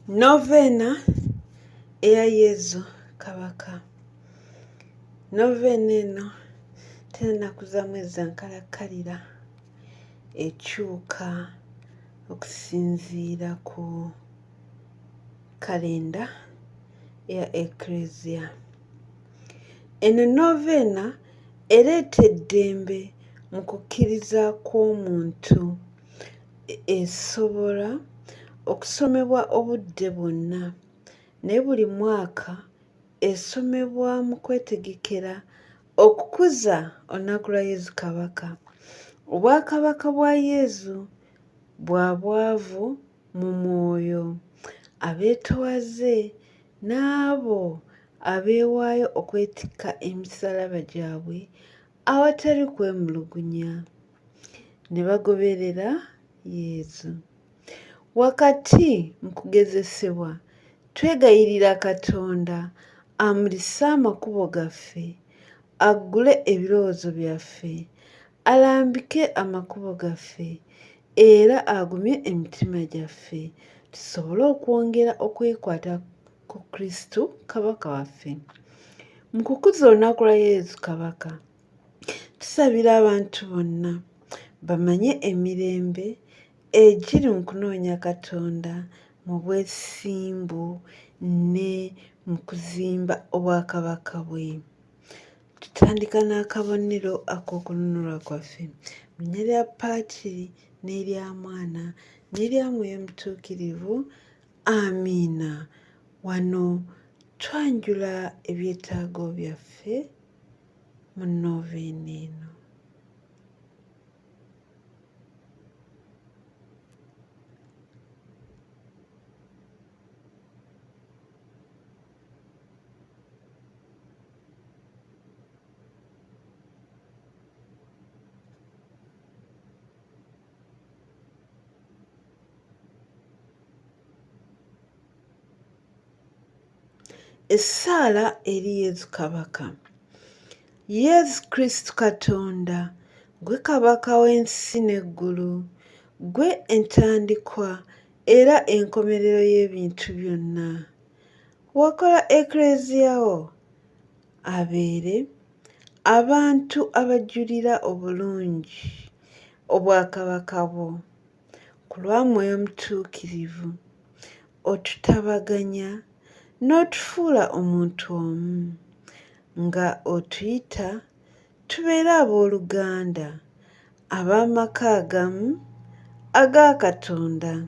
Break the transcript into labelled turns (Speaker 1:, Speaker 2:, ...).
Speaker 1: Novena eya Yezu Kabaka. Novena eno tennaku za mwezi ankalakalira ekyuka okusinziira ku kalenda eya Eklezia. Eno novena ereeta eddembe mu kukkiriza kw'omuntu, esobola okusomebwa obudde bwonna, naye buli mwaka esomebwa mu kwetegekera okukuza olunaku lwa Yezu Kabaka. Obwakabaka bwa Yezu bwa bwavu mu mwoyo, abeetoowaze n'abo abeewaayo okwetikka emisalaba gyabwe awatali kwemulugunya, ne bagoberera Yezu. Wakati mu kugezesebwa twegayirira Katonda amulise amakubo gaffe, aggule ebirowoozo byaffe, alambike amakubo gaffe era agumye emitima gyaffe, tusobole okwongera okwekwata ku Kristo Kabaka waffe. Mu kukuza olunaku lwa Yezu Kabaka tusabira abantu bonna bamanye emirembe egiri mu kunoonya Katonda mu bwesimbu ne mu kuzimba obwakabaka bwe. Tutandika n'akabonero ak'okununulwa kwaffe mu linnya lya Paatiri n'erya Mwana n'erya Mwoyo Mutuukirivu. Amiina. Wano twanjula ebyetaago byaffe mu novena eno. Essaala eri Yezu Kabaka. Yezu Kristu Katonda, gwe Kabaka w'ensi n'eggulu, gwe entandikwa era enkomerero y'ebintu byonna. Wakola Eklezia wo abeere abantu abajjulira obulungi obwakabaka bwo. Ku lwa Mwoyo Mutuukirivu otutabaganya n'otufuula omuntu omu, nga otuyita tubeere abooluganda ab'amaka agamu aga Katonda.